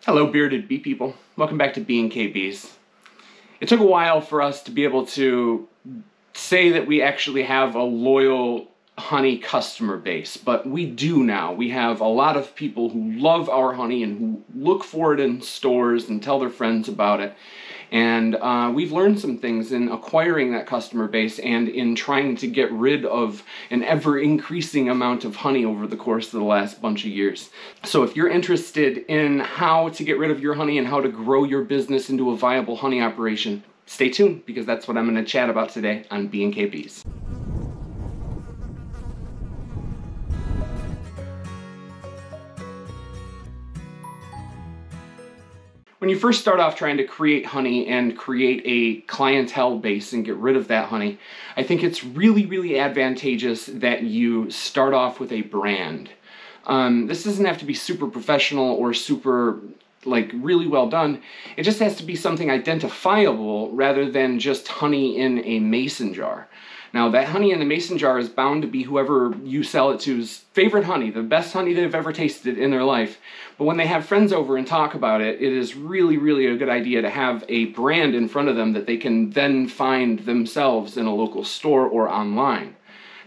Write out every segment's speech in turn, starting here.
Hello bearded bee people, welcome back to B&K Bees. It took a while for us to be able to say that we actually have a loyal honey customer base, but we do now. We have a lot of people who love our honey and who look for it in stores and tell their friends about it. And we've learned some things in acquiring that customer base and in trying to get rid of an ever-increasing amount of honey over the course of the last bunch of years. So if you're interested in how to get rid of your honey and how to grow your business into a viable honey operation, stay tuned, because that's what I'm going to chat about today on B&K Bees. When you first start off trying to create honey and create a clientele base and get rid of that honey, I think it's really advantageous that you start off with a brand. This doesn't have to be super professional or super really well done. It just has to be something identifiable rather than just honey in a mason jar. Now, that honey in the mason jar is bound to be whoever you sell it to's favorite honey, the best honey they've ever tasted in their life. But when they have friends over and talk about it, it is really a good idea to have a brand in front of them that they can then find themselves in a local store or online.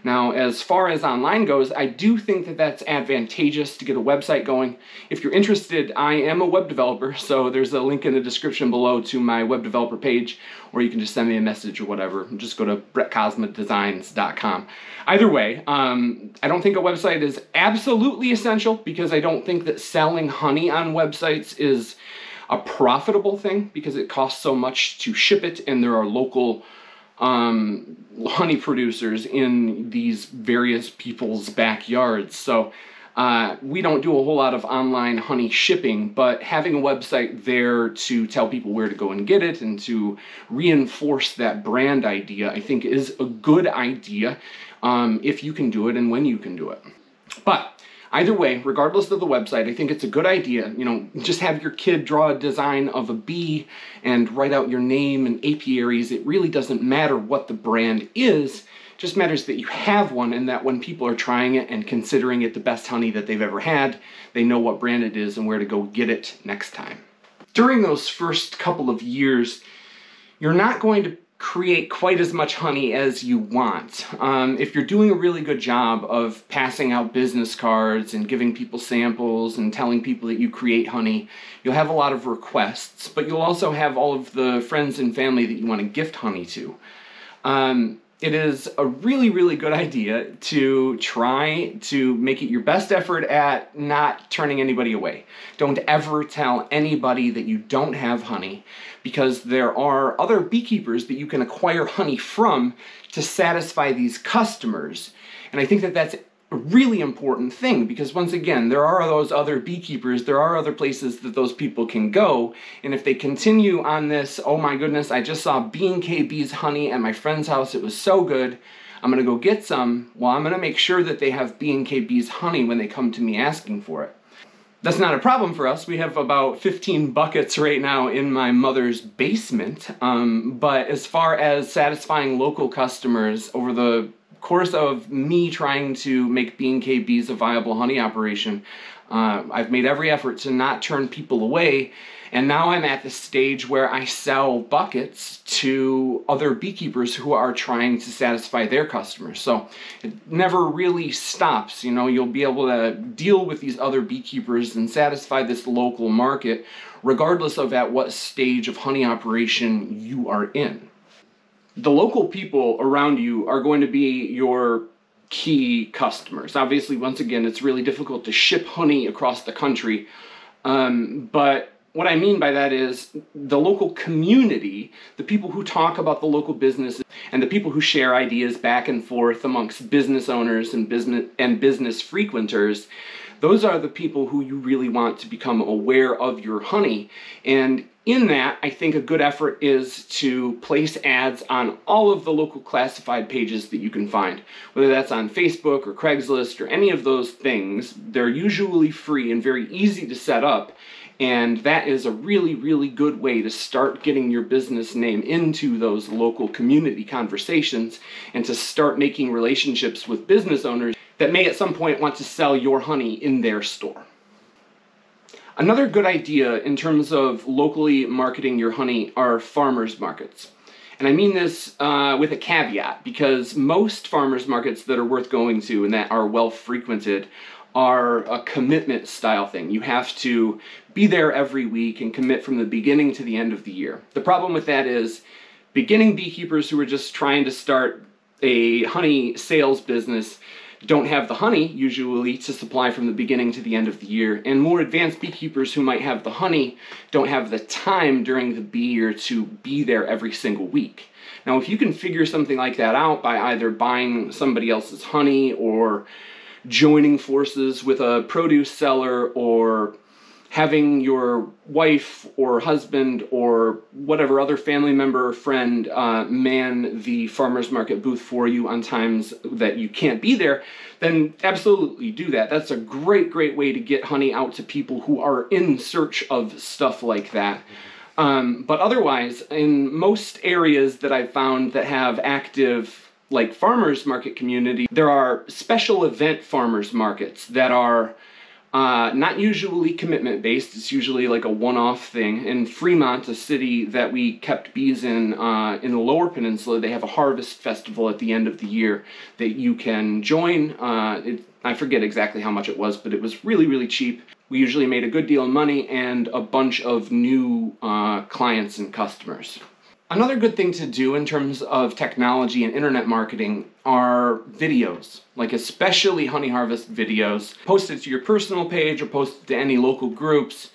Now, as far as online goes, I do think that that's advantageous to get a website going. If you're interested, I am a web developer, so there's a link in the description below to my web developer page, or you can just send me a message or whatever. Just go to brettkozmadesigns.com. Either way, I don't think a website is absolutely essential, because I don't think that selling honey on websites is a profitable thing, because it costs so much to ship it, and there are local honey producers in these various people's backyards. So we don't do a whole lot of online honey shipping, but having a website there to tell people where to go and get it and to reinforce that brand idea, I think is a good idea if you can do it and when you can do it. But either way, regardless of the website, I think it's a good idea. Just have your kid draw a design of a bee and write out your name and apiaries. It really doesn't matter what the brand is. It just matters that you have one, and that when people are trying it and considering it the best honey that they've ever had, they know what brand it is and where to go get it next time. During those first couple of years, you're not going to create quite as much honey as you want. If you're doing a really good job of passing out business cards and giving people samples and telling people that you create honey, you'll have a lot of requests, but you'll also have all of the friends and family that you want to gift honey to. It is a really good idea to try to make it your best effort at not turning anybody away. Don't ever tell anybody that you don't have honey, because there are other beekeepers that you can acquire honey from to satisfy these customers. And I think that that's a really important thing, because once again, there are those other beekeepers, there are other places that those people can go, and if they continue on this, oh my goodness, I just saw B&K Bees honey at my friend's house, it was so good, I'm gonna go get some, well, I'm gonna make sure that they have B&K Bees honey when they come to me asking for it. That's not a problem for us. We have about 15 buckets right now in my mother's basement, but as far as satisfying local customers over the course of me trying to make B&K Bees a viable honey operation, I've made every effort to not turn people away, and now I'm at the stage where I sell buckets to other beekeepers who are trying to satisfy their customers. So it never really stops. You'll be able to deal with these other beekeepers and satisfy this local market regardless of at what stage of honey operation you are in. The local people around you are going to be your key customers. Obviously, once again, it's really difficult to ship honey across the country, but what I mean by that is the local community, the people who talk about the local business, and the people who share ideas back and forth amongst business owners and business frequenters, those are the people who you really want to become aware of your honey. And in that, I think a good effort is to place ads on all of the local classified pages that you can find. Whether that's on Facebook or Craigslist or any of those things, they're usually free and very easy to set up. And that is a really good way to start getting your business name into those local community conversations and to start making relationships with business owners that may at some point want to sell your honey in their store. Another good idea in terms of locally marketing your honey are farmers markets. And I mean this with a caveat, because most farmers markets that are worth going to and that are well frequented are a commitment style thing. You have to be there every week and commit from the beginning to the end of the year. The problem with that is beginning beekeepers who are just trying to start a honey sales business don't have the honey usually to supply from the beginning to the end of the year, and more advanced beekeepers who might have the honey don't have the time during the bee year to be there every single week. Now, if you can figure something like that out by either buying somebody else's honey or joining forces with a produce seller or having your wife or husband or whatever other family member or friend man the farmer's market booth for you on times that you can't be there, then absolutely do that. That's a great, great way to get honey out to people who are in search of stuff like that. But otherwise, in most areas that I've found that have active like farmers market community, there are special event farmers markets that are not usually commitment based. It's usually like a one-off thing. In Fremont, a city that we kept bees in the Lower Peninsula, they have a harvest festival at the end of the year that you can join. I forget exactly how much it was, but it was really, really cheap. We usually made a good deal of money and a bunch of new clients and customers. Another good thing to do in terms of technology and internet marketing are videos, like especially honey harvest videos. Post it to your personal page or post it to any local groups,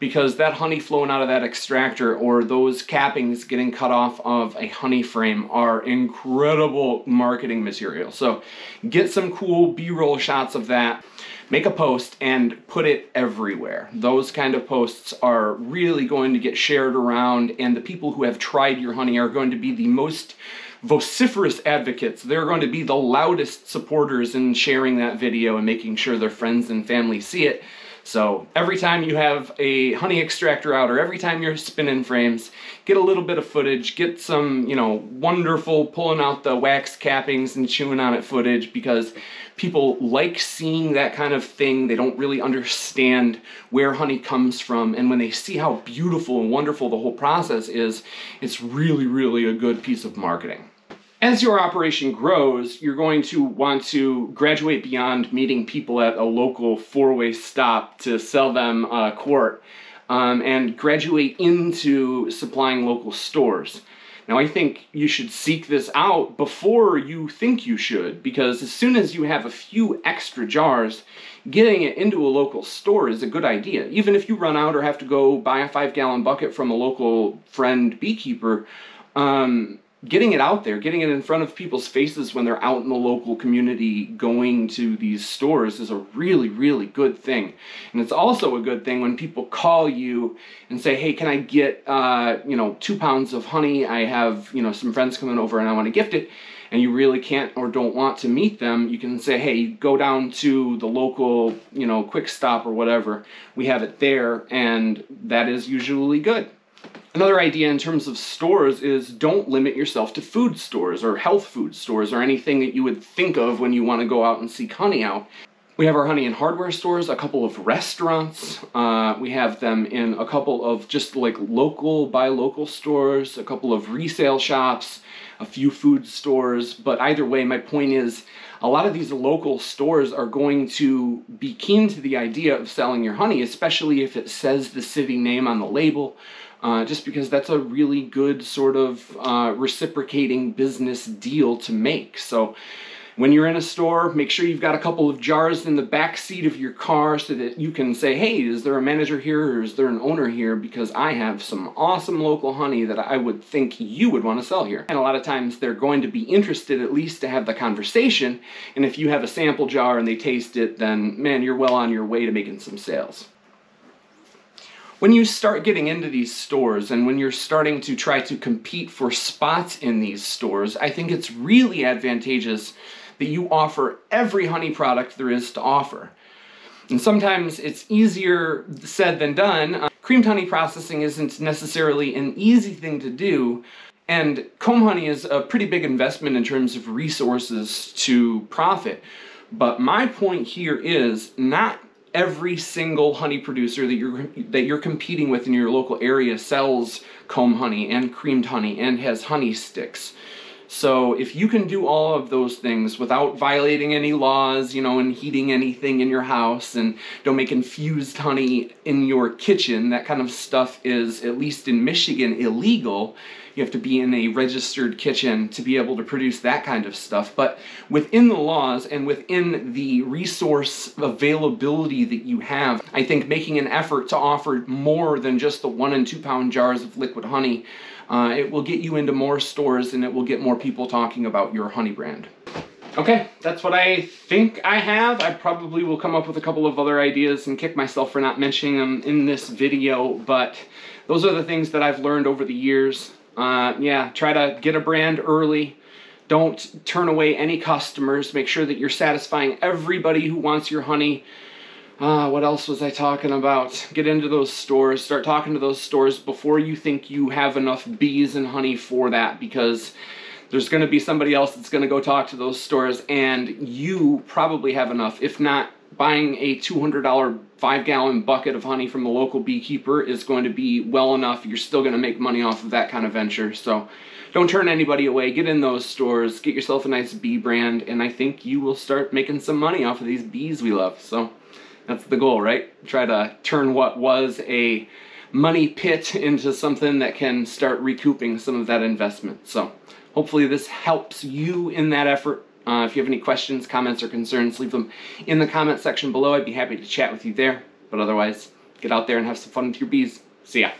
because that honey flowing out of that extractor or those cappings getting cut off of a honey frame are incredible marketing material. So get some cool B-roll shots of that. Make a post and put it everywhere. Those kind of posts are really going to get shared around, and the people who have tried your honey are going to be the most vociferous advocates. They're going to be the loudest supporters in sharing that video and making sure their friends and family see it. So every time you have a honey extractor out or every time you're spinning frames, get a little bit of footage, get some, wonderful pulling out the wax cappings and chewing on it footage, because people like seeing that kind of thing. They don't really understand where honey comes from, and when they see how beautiful and wonderful the whole process is, it's really, really a good piece of marketing. As your operation grows, you're going to want to graduate beyond meeting people at a local four-way stop to sell them a quart, and graduate into supplying local stores. Now, I think you should seek this out before you think you should, because as soon as you have a few extra jars, getting it into a local store is a good idea. Even if you run out or have to go buy a 5-gallon bucket from a local friend beekeeper, getting it out there, getting it in front of people's faces when they're out in the local community going to these stores is a really, really good thing. And it's also a good thing when people call you and say, hey, can I get, 2 pounds of honey? I have, some friends coming over and I want to gift it. And you really can't or don't want to meet them. You can say, hey, go down to the local, quick stop or whatever. We have it there, and that is usually good. Another idea in terms of stores is don't limit yourself to food stores or health food stores or anything that you would think of when you want to go out and seek honey out. We have our honey in hardware stores, a couple of restaurants. We have them in a couple of just like local, buy local stores, a couple of resale shops, a few food stores. But either way, my point is a lot of these local stores are going to be keen to the idea of selling your honey, especially if it says the city name on the label. Just because that's a really good sort of reciprocating business deal to make. So when you're in a store, make sure you've got a couple of jars in the back seat of your car so that you can say, hey, is there a manager here or is there an owner here? Because I have some awesome local honey that I would think you would want to sell here. And a lot of times they're going to be interested at least to have the conversation. And if you have a sample jar and they taste it, then man, you're well on your way to making some sales. When you start getting into these stores and when you're starting to try to compete for spots in these stores, I think it's really advantageous that you offer every honey product there is to offer. And sometimes it's easier said than done. Creamed honey processing isn't necessarily an easy thing to do, and comb honey is a pretty big investment in terms of resources to profit. But my point here is not every single honey producer that you're competing with in your local area sells comb honey and creamed honey and has honey sticks. So if you can do all of those things without violating any laws, you know, and heating anything in your house, and don't make infused honey in your kitchen, that kind of stuff is, at least in Michigan, illegal. You have to be in a registered kitchen to be able to produce that kind of stuff. But within the laws and within the resource availability that you have, I think making an effort to offer more than just the 1 and 2 pound jars of liquid honey, it will get you into more stores and it will get more people talking about your honey brand. Okay, that's what I think I have. I probably will come up with a couple of other ideas and kick myself for not mentioning them in this video, but those are the things that I've learned over the years. Yeah, try to get a brand early. Don't turn away any customers. Make sure that you're satisfying everybody who wants your honey. What else was I talking about? Get into those stores. Start talking to those stores before you think you have enough bees and honey for that, because there's going to be somebody else that's going to go talk to those stores, and you probably have enough. If not, buying a $200 5-gallon bucket of honey from the local beekeeper is going to be well enough. You're still going to make money off of that kind of venture. So don't turn anybody away. Get in those stores. Get yourself a nice bee brand, and I think you will start making some money off of these bees we love. So that's the goal, right? Try to turn what was a money pit into something that can start recouping some of that investment. So hopefully this helps you in that effort. If you have any questions, comments, or concerns, leave them in the comment section below. I'd be happy to chat with you there. But otherwise, get out there and have some fun with your bees. See ya.